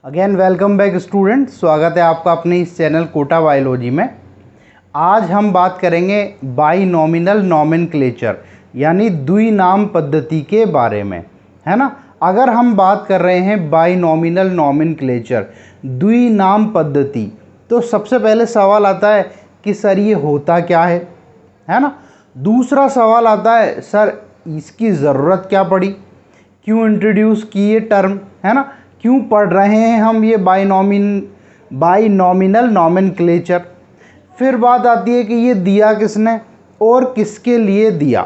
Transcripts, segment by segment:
Again welcome back student, स्वागत है आपका अपने इस चैनल कोटा बायोलॉजी में। आज हम बात करेंगे बाइनॉमिनल नॉमेनक्लेचर यानी द्विनाम पद्धति के बारे में, है ना। अगर हम बात कर रहे हैं बाइनॉमिनल नॉमेनक्लेचर द्विनाम पद्धति, तो सबसे पहले सवाल आता है कि सर ये होता क्या है ना। दूसरा सवाल आता है सर इसकी ज़रूरत क्या पड़ी, क्यों इंट्रोड्यूस की ये टर्म, है ना, क्यों पढ़ रहे हैं हम ये बाइनॉमिनल नॉमेनक्लेचर। फिर बात आती है कि ये दिया किसने और किसके लिए दिया।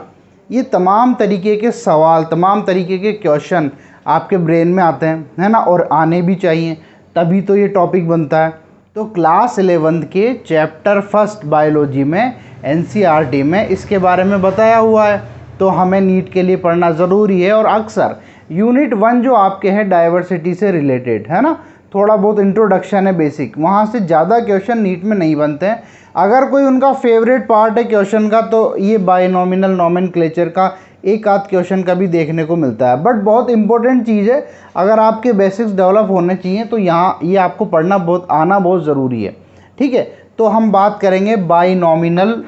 ये तमाम तरीके के सवाल, तमाम तरीके के क्वेश्चन आपके ब्रेन में आते हैं, है ना, और आने भी चाहिए, तभी तो ये टॉपिक बनता है। तो क्लास 11th के चैप्टर फर्स्ट बायोलॉजी में एनसीईआरटी में इसके बारे में बताया हुआ है, तो हमें नीट के लिए पढ़ना ज़रूरी है। और अक्सर यूनिट 1 जो आपके हैं डाइवर्सिटी से रिलेटेड, है ना, थोड़ा बहुत इंट्रोडक्शन है बेसिक, वहाँ से ज़्यादा क्वेश्चन नीट में नहीं बनते हैं। अगर कोई उनका फेवरेट पार्ट है क्वेश्चन का, तो ये बाइनॉमिनल नॉमेनक्लेचर का एक आध क्वेश्चन का भी देखने को मिलता है, बट बहुत इंपॉर्टेंट चीज़ है। अगर आपके बेसिक्स डेवलप होने चाहिए तो यहाँ ये आपको पढ़ना आना बहुत ज़रूरी है, ठीक है। तो हम बात करेंगे बाइनॉमिनल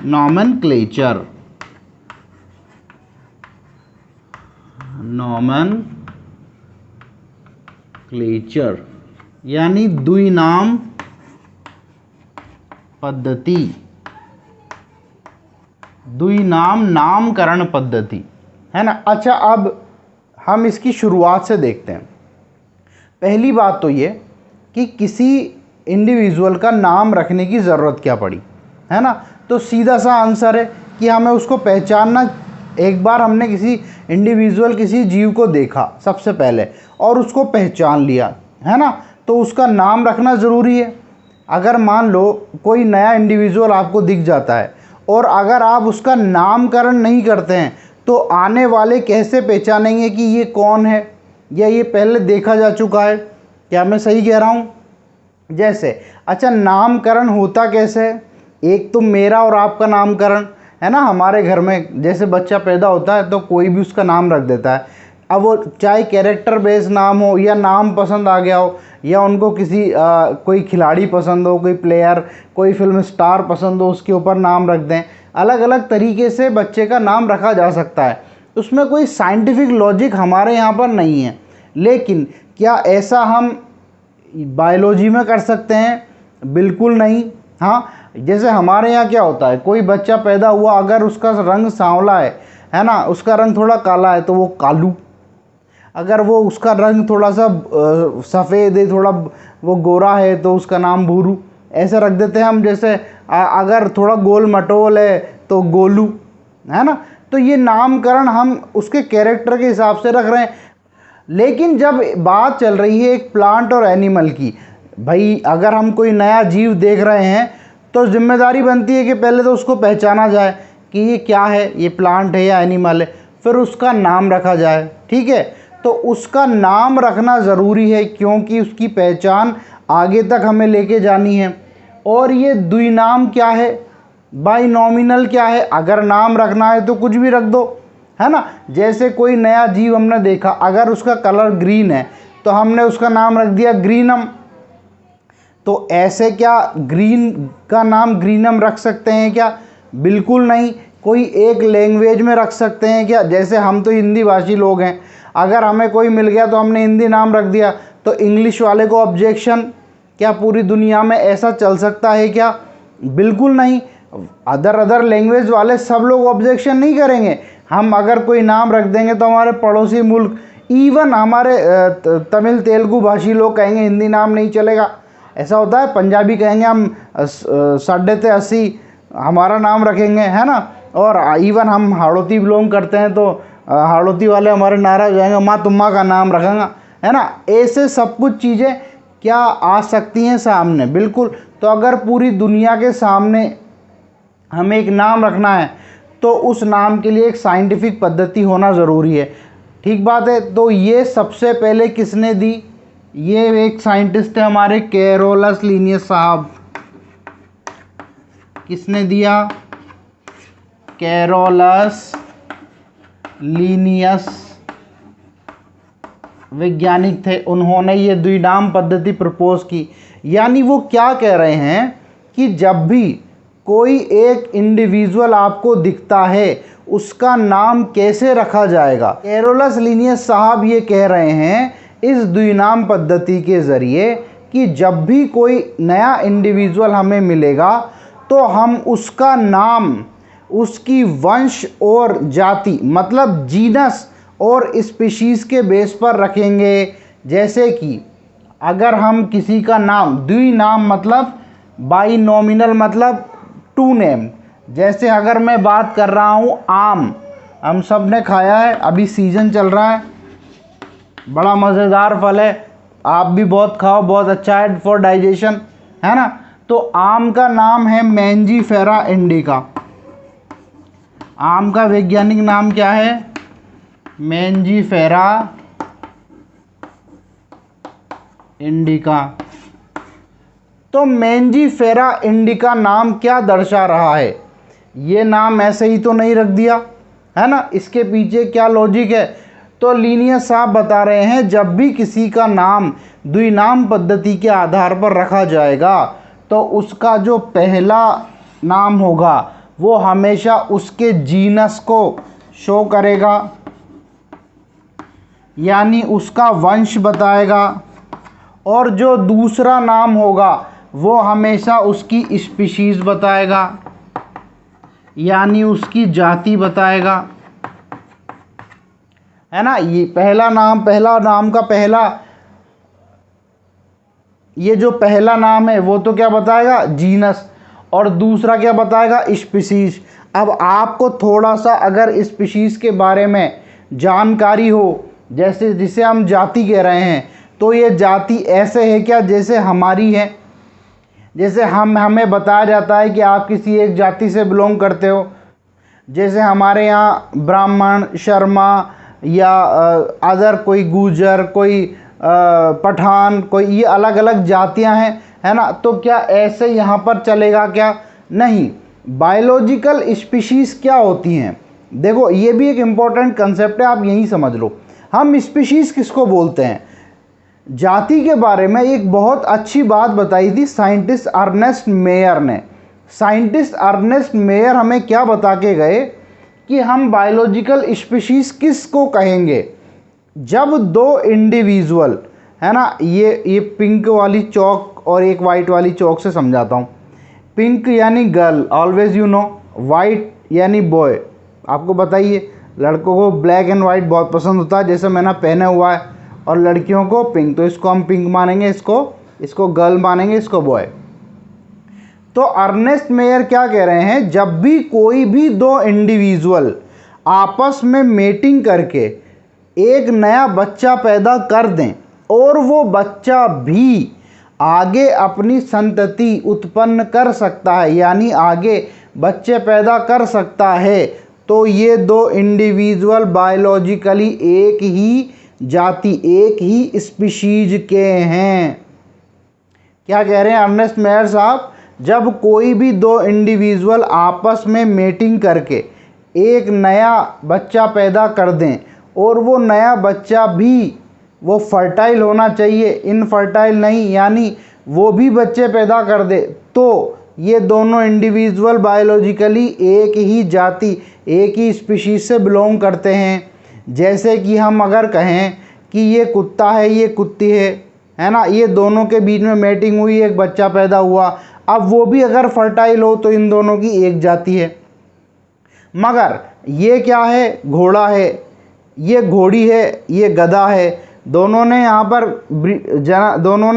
नॉमेनक्लेचर, नॉमेनक्लेचर यानी द्विनाम पद्धति, द्विनाम नामकरण पद्धति, है ना। अच्छा, अब हम इसकी शुरुआत से देखते हैं। पहली बात तो ये कि किसी इंडिविजुअल का नाम रखने की ज़रूरत क्या पड़ी, है ना। तो सीधा सा आंसर है कि हमें उसको पहचानना। एक बार हमने किसी इंडिविजुअल, किसी जीव को देखा सबसे पहले और उसको पहचान लिया, है ना, तो उसका नाम रखना ज़रूरी है। अगर मान लो कोई नया इंडिविजुअल आपको दिख जाता है और अगर आप उसका नामकरण नहीं करते हैं, तो आने वाले कैसे पहचानेंगे कि ये कौन है या ये पहले देखा जा चुका है। क्या मैं सही कह रहा हूँ? जैसे अच्छा, नामकरण होता कैसे है? एक तो मेरा और आपका नामकरण, है ना। हमारे घर में जैसे बच्चा पैदा होता है तो कोई भी उसका नाम रख देता है। अब वो चाहे कैरेक्टर बेस्ड नाम हो या नाम पसंद आ गया हो, या उनको किसी कोई खिलाड़ी पसंद हो, कोई प्लेयर, कोई फिल्म स्टार पसंद हो, उसके ऊपर नाम रख दें। अलग अलग तरीके से बच्चे का नाम रखा जा सकता है, उसमें कोई साइंटिफिक लॉजिक हमारे यहाँ पर नहीं है। लेकिन क्या ऐसा हम बायोलॉजी में कर सकते हैं? बिल्कुल नहीं। हाँ, जैसे हमारे यहाँ क्या होता है, कोई बच्चा पैदा हुआ, अगर उसका रंग सांवला है ना, उसका रंग थोड़ा काला है तो वो कालू, अगर वो उसका रंग थोड़ा सा सफ़ेद है, थोड़ा वो गोरा है, तो उसका नाम भूरू, ऐसे रख देते हैं हम। जैसे अगर थोड़ा गोल मटोल है तो गोलू, है ना। तो ये नामकरण हम उसके कैरेक्टर के हिसाब से रख रहे हैं। लेकिन जब बात चल रही है एक प्लांट और एनिमल की, भाई अगर हम कोई नया जीव देख रहे हैं तो जिम्मेदारी बनती है कि पहले तो उसको पहचाना जाए कि ये क्या है, ये प्लांट है या एनिमल है, फिर उसका नाम रखा जाए, ठीक है। तो उसका नाम रखना ज़रूरी है क्योंकि उसकी पहचान आगे तक हमें लेके जानी है। और ये द्विनाम क्या है, बाइनॉमिनल क्या है। अगर नाम रखना है तो कुछ भी रख दो, है ना। जैसे कोई नया जीव हमने देखा, अगर उसका कलर ग्रीन है तो हमने उसका नाम रख दिया ग्रीनम। तो ऐसे क्या ग्रीन का नाम ग्रीनम रख सकते हैं क्या? बिल्कुल नहीं। कोई एक लैंग्वेज में रख सकते हैं क्या? जैसे हम तो हिंदी भाषी लोग हैं, अगर हमें कोई मिल गया तो हमने हिंदी नाम रख दिया, तो इंग्लिश वाले को ऑब्जेक्शन। क्या पूरी दुनिया में ऐसा चल सकता है क्या? बिल्कुल नहीं। अदर लैंग्वेज वाले सब लोग ऑब्जेक्शन नहीं करेंगे। हम अगर कोई नाम रख देंगे तो हमारे पड़ोसी मुल्क, इवन हमारे तमिल तेलुगु भाषी लोग कहेंगे हिंदी नाम नहीं चलेगा। ऐसा होता है, पंजाबी कहेंगे हम 80 हमारा नाम रखेंगे, है ना। और इवन हम हाड़ौती बिलोंग करते हैं तो हाड़ौती वाले हमारे नाराज हो जाएंगे, माँ तुम्मा का नाम रखेंगे, है ना। ऐसे सब कुछ चीज़ें क्या आ सकती हैं सामने? बिल्कुल। तो अगर पूरी दुनिया के सामने हमें एक नाम रखना है तो उस नाम के लिए एक साइंटिफिक पद्धति होना ज़रूरी है, ठीक बात है। तो ये सबसे पहले किसने दी? ये एक साइंटिस्ट है हमारे, कैरोलस लीनियस साहब। किसने दिया? कैरोलस लीनियस वैज्ञानिक थे, उन्होंने ये द्विनाम पद्धति प्रपोज की। यानी वो क्या कह रहे हैं कि जब भी कोई एक इंडिविजुअल आपको दिखता है उसका नाम कैसे रखा जाएगा। कैरोलस लिनियस साहब ये कह रहे हैं इस द्विनाम पद्धति के ज़रिए कि जब भी कोई नया इंडिविजुअल हमें मिलेगा तो हम उसका नाम उसकी वंश और जाति मतलब जीनस और स्पीशीज़ के बेस पर रखेंगे। जैसे कि अगर हम किसी का नाम, द्विनाम मतलब बाइनोमिनल मतलब टू नेम, जैसे अगर मैं बात कर रहा हूँ आम, हम सब ने खाया है, अभी सीज़न चल रहा है, बड़ा मज़ेदार फल है, आप भी बहुत खाओ, बहुत अच्छा है फॉर डाइजेशन, है ना। तो आम का नाम है मैंजीफेरा इंडिका। आम का वैज्ञानिक नाम क्या है? Mangifera indica. तो मैंजीफेरा इंडिका नाम क्या दर्शा रहा है? ये नाम ऐसे ही तो नहीं रख दिया, है ना, इसके पीछे क्या लॉजिक है? तो लिनियस साहब बता रहे हैं जब भी किसी का नाम द्विनाम पद्धति के आधार पर रखा जाएगा तो उसका जो पहला नाम होगा वो हमेशा उसके जीनस को शो करेगा, यानी उसका वंश बताएगा, और जो दूसरा नाम होगा वो हमेशा उसकी स्पीशीज़ बताएगा, यानी उसकी जाति बताएगा, है ना। ये पहला नाम का पहला, ये जो पहला नाम है वो तो क्या बताएगा? जीनस, और दूसरा क्या बताएगा? स्पीशीज़। अब आपको थोड़ा सा अगर स्पीशीज़ के बारे में जानकारी हो, जैसे जिसे हम जाति कह रहे हैं, तो ये जाति ऐसे है क्या जैसे हमारी है? जैसे हमें बताया जाता है कि आप किसी एक जाति से बिलोंग करते हो, जैसे हमारे यहाँ ब्राह्मण, शर्मा या अदर कोई गुजर, कोई पठान, कोई, ये अलग अलग जातियाँ हैं, है ना। तो क्या ऐसे यहाँ पर चलेगा क्या? नहीं। बायोलॉजिकल स्पीशीज़ क्या होती हैं? देखो ये भी एक इम्पॉर्टेंट कंसेप्ट है, आप यही समझ लो। हम स्पीशीज़ किसको बोलते हैं? जाति के बारे में एक बहुत अच्छी बात बताई थी साइंटिस्ट अर्नेस्ट मेयर ने। साइंटिस्ट अर्नेस्ट मेयर हमें क्या बता के गए कि हम बायोलॉजिकल स्पीशीज़ किसको कहेंगे? जब दो इंडिविजुअल, है ना, ये पिंक वाली चौक और एक वाइट वाली चौक से समझाता हूँ। पिंक यानी girl, always you know. White यानी बॉय, आपको बताइए लड़कों को ब्लैक एंड वाइट बहुत पसंद होता है, जैसे मैंने पहना हुआ है, और लड़कियों को पिंक, तो इसको हम पिंक मानेंगे, इसको गर्ल मानेंगे, इसको बॉय। तो अर्नेस्ट मेयर क्या कह रहे हैं? जब भी कोई भी दो इंडिविजुअल आपस में मेटिंग करके एक नया बच्चा पैदा कर दें और वो बच्चा भी आगे अपनी संतति उत्पन्न कर सकता है, यानी आगे बच्चे पैदा कर सकता है, तो ये दो इंडिविजुअल बायोलॉजिकली एक ही जाति, एक ही स्पीशीज के हैं। क्या कह रहे हैं अर्नेस्ट मेयर साहब? जब कोई भी दो इंडिविजुअल आपस में मेटिंग करके एक नया बच्चा पैदा कर दें और वो नया बच्चा भी, वो फर्टाइल होना चाहिए, इनफर्टाइल नहीं, यानी वो भी बच्चे पैदा कर दे, तो ये दोनों इंडिविजुअल बायोलॉजिकली एक ही जाति, एक ही स्पीशीज से बिलोंग करते हैं। जैसे कि हम अगर कहें कि ये कुत्ता है, ये कुत्ती है ना, ये दोनों के बीच में मैटिंग हुई, एक बच्चा पैदा हुआ, अब वो भी अगर फर्टाइल हो तो इन दोनों की एक जाति है। मगर ये क्या है? घोड़ा है, ये घोड़ी है, ये गधा है, दोनों ने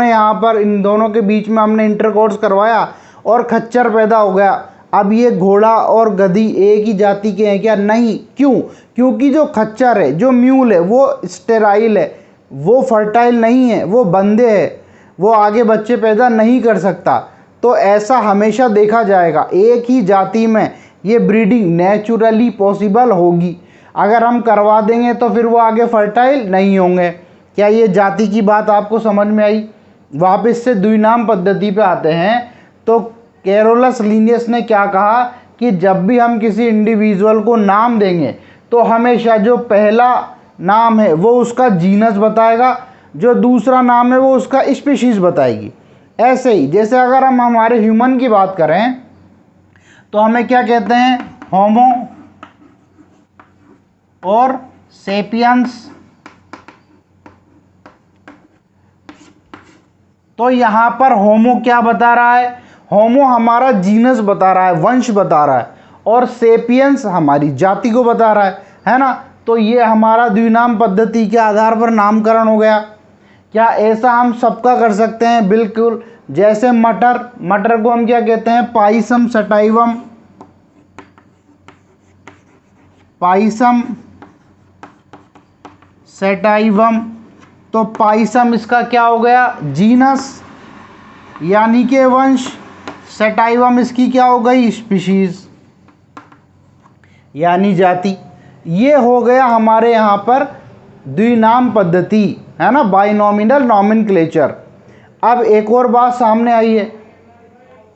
यहाँ पर इन दोनों के बीच में हमने इंटरकोर्स करवाया और खच्चर पैदा हो गया। अब ये घोड़ा और गधी एक ही जाति के हैं क्या? नहीं। क्यों? क्योंकि जो खच्चर है, जो म्यूल है, वो स्टेराइल है, वो फर्टाइल नहीं है, वो बंदे है, वो आगे बच्चे पैदा नहीं कर सकता। तो ऐसा हमेशा देखा जाएगा, एक ही जाति में ये ब्रीडिंग नेचुरली पॉसिबल होगी। अगर हम करवा देंगे तो फिर वो आगे फर्टाइल नहीं होंगे। क्या ये जाति की बात आपको समझ में आई? वापस से द्विनाम पद्धति पे आते हैं। तो कैरोलस लिनियस ने क्या कहा कि जब भी हम किसी इंडिविजुअल को नाम देंगे तो हमेशा जो पहला नाम है वो उसका जीनस बताएगा, जो दूसरा नाम है वो उसका स्पीशीज बताएगी। ऐसे ही जैसे अगर हम हमारे ह्यूमन की बात करें तो हमें क्या कहते हैं, होमो और सेपियंस। तो यहां पर होमो क्या बता रहा है, होमो हमारा जीनस बता रहा है, वंश बता रहा है, और सेपियंस हमारी जाति को बता रहा है ना। तो ये हमारा द्विनाम पद्धति के आधार पर नामकरण हो गया। क्या ऐसा हम सबका कर सकते हैं? बिल्कुल। जैसे मटर, मटर को हम क्या कहते हैं, पाइसम सटाइवम, पाइसम सेटाइवम। तो पाइसम इसका क्या हो गया, जीनस यानी कि वंश, सेटाइवम इसकी क्या हो गई, स्पीशीज यानी जाति। ये हो गया हमारे यहाँ पर द्विनाम पद्धति, है ना, बाइनोमिनल नॉमेनक्लेचर। अब एक और बात सामने आई है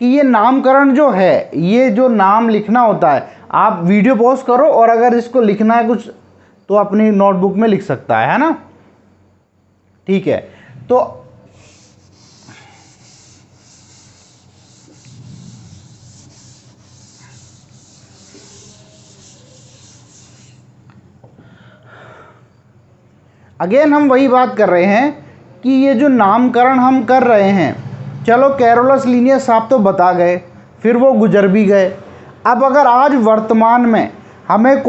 कि ये नामकरण जो है, ये जो नाम लिखना होता है, आप वीडियो पॉज करो और अगर इसको लिखना है कुछ तो अपनी नोटबुक में लिख सकता है ना, ठीक है। तो अगेन हम वही बात कर रहे हैं कि ये जो नामकरण हम कर रहे हैं, चलो कैरोलस लिनियस साहब तो बता गए, फिर वो गुजर भी गए। अब अगर आज वर्तमान में हमें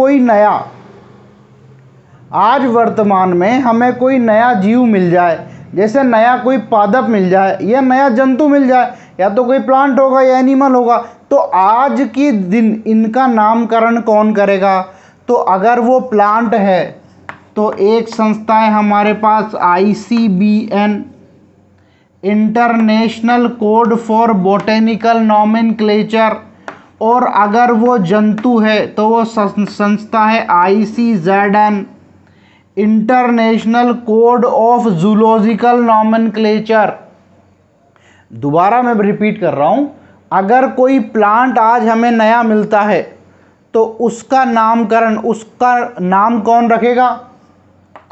कोई नया जीव मिल जाए, जैसे नया कोई पादप मिल जाए या नया जंतु मिल जाए, या तो कोई प्लांट होगा या एनिमल होगा, तो आज के दिन इनका नामकरण कौन करेगा? तो अगर वो प्लांट है तो एक संस्था है हमारे पास ICBN, international code for botanical nomenclature, और अगर वो जंतु है तो वो संस्था है ICZN, international code of zoological nomenclature. दोबारा मैं रिपीट कर रहा हूँ, अगर कोई प्लांट आज हमें नया मिलता है तो उसका नामकरण, उसका नाम कौन रखेगा?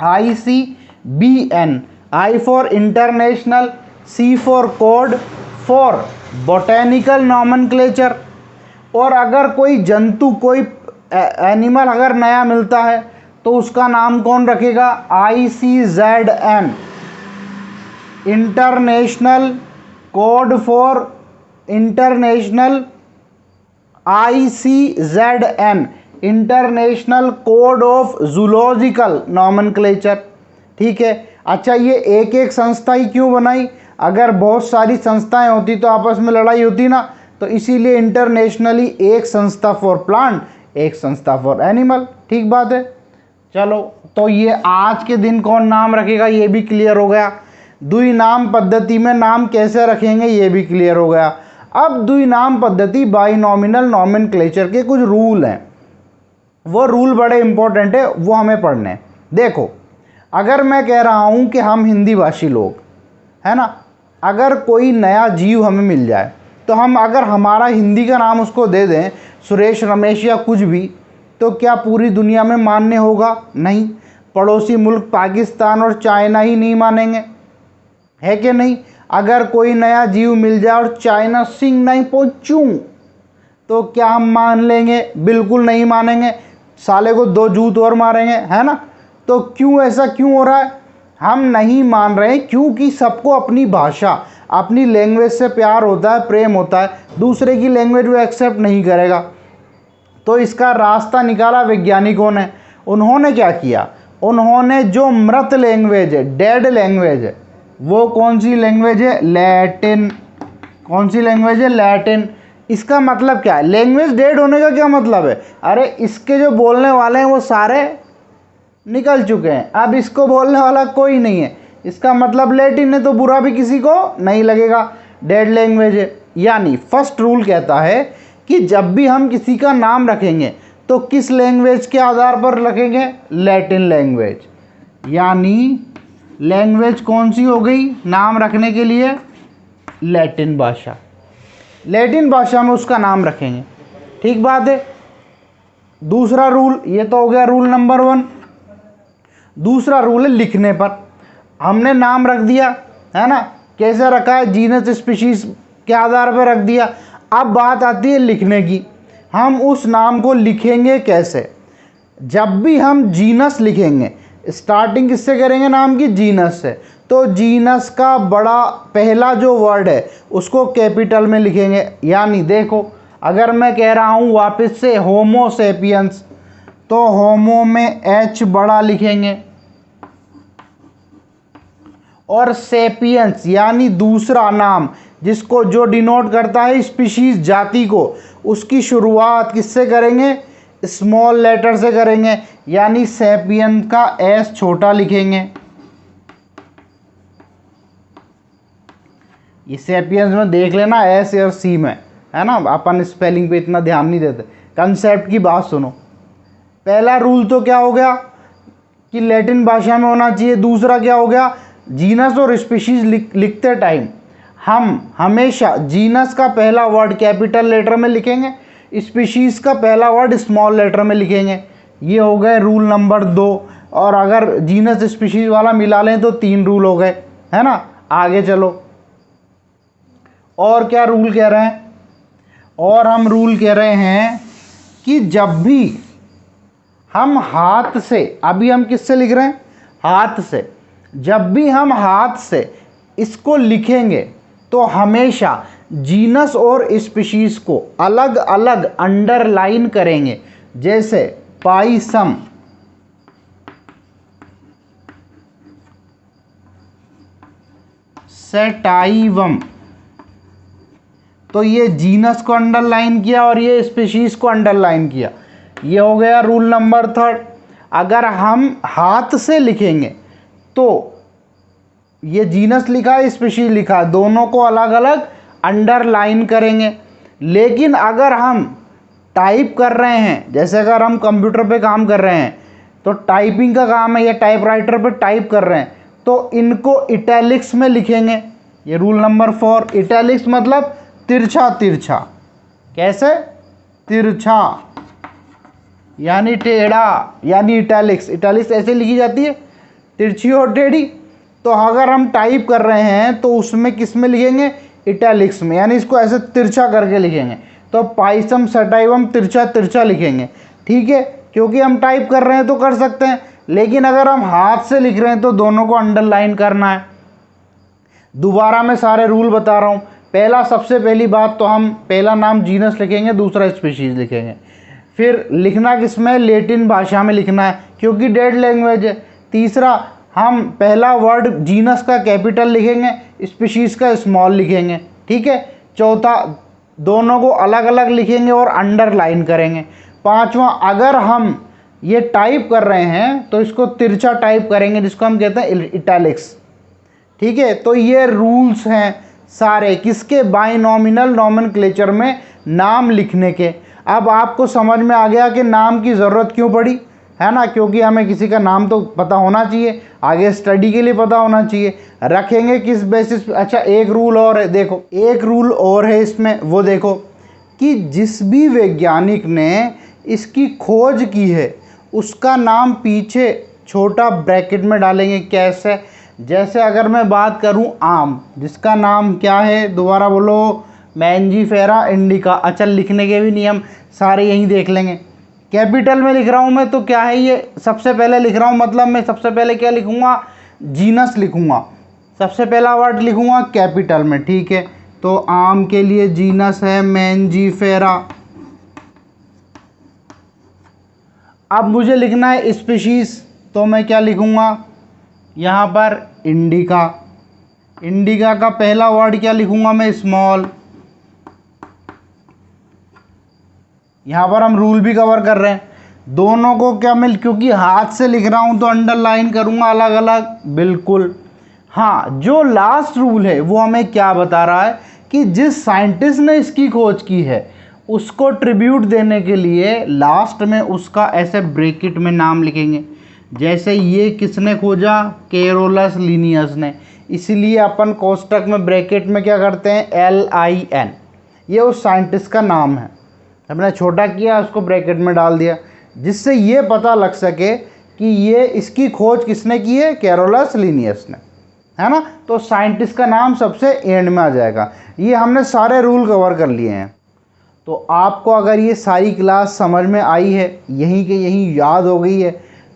ICBN, I for international, C for code for botanical nomenclature. और अगर कोई जंतु, कोई एनिमल अगर नया मिलता है तो उसका नाम कौन रखेगा? ICZN, international code for international, ICZN, international code of zoological nomenclature, ठीक है। अच्छा, ये एक एक संस्था ही क्यों बनाई? अगर बहुत सारी संस्थाएं होती तो आपस में लड़ाई होती ना, तो इसीलिए इंटरनेशनली एक संस्था फॉर प्लांट, एक संस्था फॉर एनिमल, ठीक बात है। चलो, तो ये आज के दिन कौन नाम रखेगा ये भी क्लियर हो गया। द्विनाम पद्धति में नाम कैसे रखेंगे ये भी क्लियर हो गया। अब द्विनाम पद्धति बाइनोमिनल नॉमेनक्लेचर के कुछ रूल हैं, वो रूल बड़े इंपॉर्टेंट है, वो हमें पढ़ने हैं। देखो, अगर मैं कह रहा हूँ कि हम हिंदी भाषी लोग, है ना, अगर कोई नया जीव हमें मिल जाए तो हम अगर हमारा हिंदी का नाम उसको दे दें, सुरेश, रमेश या कुछ भी, तो क्या पूरी दुनिया में मान्य होगा? नहीं। पड़ोसी मुल्क पाकिस्तान और चाइना ही नहीं मानेंगे, है कि नहीं? अगर कोई नया जीव मिल जाए और चाइना सिंगापुर चूं, तो क्या हम मान लेंगे? बिल्कुल नहीं मानेंगे, साले को दो जूत और मारेंगे, है ना। तो क्यों ऐसा क्यों हो रहा है? हम नहीं मान रहे हैं क्योंकि सबको अपनी भाषा, अपनी लैंग्वेज से प्यार होता है, प्रेम होता है, दूसरे की लैंग्वेज वो एक्सेप्ट नहीं करेगा। तो इसका रास्ता निकाला वैज्ञानिकों ने। उन्होंने क्या किया? उन्होंने जो मृत लैंग्वेज है, डेड लैंग्वेज है, वो कौन सी लैंग्वेज है? लैटिन। कौन सी लैंग्वेज है? लैटिन। इसका मतलब क्या है? लैंग्वेज डेड होने का क्या मतलब है? अरे इसके जो बोलने वाले हैं वो सारे निकल चुके हैं, अब इसको बोलने वाला कोई नहीं है, इसका मतलब लैटिन है, तो बुरा भी किसी को नहीं लगेगा, डेड लैंग्वेज है। यानी फर्स्ट रूल कहता है कि जब भी हम किसी का नाम रखेंगे तो किस लैंग्वेज के आधार पर रखेंगे? Latin language. यानी लैंग्वेज कौन सी हो गई नाम रखने के लिए? लैटिन भाषा। लैटिन भाषा में उसका नाम रखेंगे, ठीक बात है। दूसरा रूल, ये तो हो गया रूल नंबर 1। दूसरा रूल है लिखने पर। हमने नाम रख दिया है ना, कैसे रखा है, जीनस स्पीशीज के आधार पर रख दिया। अब बात आती है लिखने की, हम उस नाम को लिखेंगे कैसे। जब भी हम जीनस लिखेंगे, स्टार्टिंग किससे करेंगे, नाम की, जीनस से। तो जीनस का बड़ा पहला जो वर्ड है उसको कैपिटल में लिखेंगे। यानी देखो, अगर मैं कह रहा हूँ वापस से होमो सेपियंस, तो होमो में एच बड़ा लिखेंगे, और सेपियंस यानी दूसरा नाम जिसको जो डिनोट करता है स्पीशीज जाति को, उसकी शुरुआत किससे करेंगे, स्मॉल लेटर से करेंगे। यानी सेपियन का एस छोटा लिखेंगे। ये सेपियंस में देख लेना एस और सी में, है ना, अपन स्पेलिंग पे इतना ध्यान नहीं देते, कंसेप्ट की बात सुनो। पहला रूल तो क्या हो गया कि लैटिन भाषा में होना चाहिए। दूसरा क्या हो गया, जीनस और स्पीशीज लिखते टाइम हम हमेशा जीनस का पहला वर्ड कैपिटल लेटर में लिखेंगे, स्पीशीज का पहला वर्ड स्मॉल लेटर में लिखेंगे। ये हो गए रूल नंबर 2। और अगर जीनस स्पीशीज वाला मिला लें तो 3 रूल हो गए, है ना। आगे चलो, और क्या रूल कह रहे हैं, और हम रूल कह रहे हैं कि जब भी हम हाथ से, अभी हम किससे लिख रहे हैं, हाथ से, जब भी हम हाथ से इसको लिखेंगे तो हमेशा जीनस और स्पीशीज को अलग अलग अंडरलाइन करेंगे। जैसे पाइसम, सेटाइवम, तो ये जीनस को अंडरलाइन किया और ये स्पीशीज को अंडरलाइन किया। ये हो गया रूल नंबर 3। अगर हम हाथ से लिखेंगे तो ये जीनस लिखा है, स्पीशीज लिखा है, दोनों को अलग अलग अंडरलाइन करेंगे। लेकिन अगर हम टाइप कर रहे हैं, जैसे अगर हम कंप्यूटर पे काम कर रहे हैं तो टाइपिंग का काम है, या टाइपराइटर पे टाइप कर रहे हैं, तो इनको इटैलिक्स में लिखेंगे। ये रूल नंबर 4। इटैलिक्स मतलब तिरछा तिरछा, कैसे, तिरछा यानी टेढ़ा, यानी इटैलिक्स। इटैलिक्स ऐसे लिखी जाती है, तिरछी और टेढ़ी। तो अगर हम टाइप कर रहे हैं तो उसमें किस में लिखेंगे, इटैलिक्स में, यानी इसको ऐसे तिरछा करके लिखेंगे। तो पाइसम सेटाइवम तिरछा तिरछा लिखेंगे, ठीक है, क्योंकि हम टाइप कर रहे हैं तो कर सकते हैं। लेकिन अगर हम हाथ से लिख रहे हैं तो दोनों को अंडरलाइन करना है। दोबारा मैं सारे रूल बता रहा हूँ। पहला, सबसे पहली बात तो हम पहला नाम जीनस लिखेंगे, दूसरा स्पीशीज लिखेंगे। फिर लिखना किसमें, लैटिन भाषा में लिखना है क्योंकि डेड लैंग्वेज है। तीसरा, हम पहला वर्ड जीनस का कैपिटल लिखेंगे, स्पीशीज का स्मॉल लिखेंगे, ठीक है। चौथा, दोनों को अलग अलग लिखेंगे और अंडरलाइन करेंगे। पांचवा, अगर हम ये टाइप कर रहे हैं तो इसको तिरछा टाइप करेंगे, जिसको हम कहते हैं इटैलिक्स, ठीक है। तो ये रूल्स हैं सारे किसके, बाइनॉमिनल नोमेनक्लेचर में नाम लिखने के। अब आपको समझ में आ गया कि नाम की ज़रूरत क्यों पड़ी, है ना, क्योंकि हमें किसी का नाम तो पता होना चाहिए, आगे स्टडी के लिए पता होना चाहिए। रखेंगे किस बेसिस पे। अच्छा, एक रूल और है, देखो एक रूल और है इसमें, वो देखो कि जिस भी वैज्ञानिक ने इसकी खोज की है उसका नाम पीछे छोटा ब्रैकेट में डालेंगे। कैसे, जैसे अगर मैं बात करूं आम, जिसका नाम क्या है, दोबारा बोलो, मैंजीफेरा इंडिका। अच्छा, लिखने के भी नियम सारे यहीं देख लेंगे। कैपिटल में लिख रहा हूँ मैं तो क्या है, ये सबसे पहले लिख रहा हूँ, मतलब मैं सबसे पहले क्या लिखूँगा, जीनस लिखूँगा, सबसे पहला वर्ड लिखूँगा कैपिटल में, ठीक है। तो आम के लिए जीनस है मैंजीफेरा। अब मुझे लिखना है स्पीशीज, तो मैं क्या लिखूँगा यहाँ पर, इंडिका। इंडिका का पहला वर्ड क्या लिखूँगा मैं, स्मॉल। यहाँ पर हम रूल भी कवर कर रहे हैं, दोनों को क्या मिल, क्योंकि हाथ से लिख रहा हूँ तो अंडरलाइन करूँगा अलग अलग, बिल्कुल। हाँ, जो लास्ट रूल है वो हमें क्या बता रहा है कि जिस साइंटिस्ट ने इसकी खोज की है उसको ट्रिब्यूट देने के लिए लास्ट में उसका ऐसे ब्रैकेट में नाम लिखेंगे। जैसे ये किसने खोजा, कैरोलस लिनियस ने, इसलिए अपन कोष्टक में ब्रैकेट में क्या करते हैं, LIN, ये उस साइंटिस्ट का नाम है। हमने छोटा किया, उसको ब्रैकेट में डाल दिया, जिससे ये पता लग सके कि ये इसकी खोज किसने की है, कैरोलस लिनियस ने, है ना। तो साइंटिस्ट का नाम सबसे एंड में आ जाएगा। ये हमने सारे रूल कवर कर लिए हैं। तो आपको अगर ये सारी क्लास समझ में आई है, यहीं के यहीं याद हो गई है,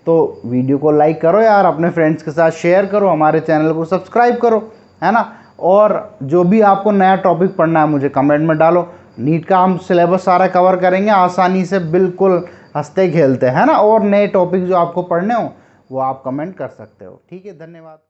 तो वीडियो को लाइक करो यार, अपने फ्रेंड्स के साथ शेयर करो, हमारे चैनल को सब्सक्राइब करो, है ना। और जो भी आपको नया टॉपिक पढ़ना है मुझे कमेंट में डालो। नीट का हम सिलेबस सारा कवर करेंगे आसानी से, बिल्कुल हंसते खेलते, है ना। और नए टॉपिक जो आपको पढ़ने हो वो आप कमेंट कर सकते हो। ठीक है, धन्यवाद।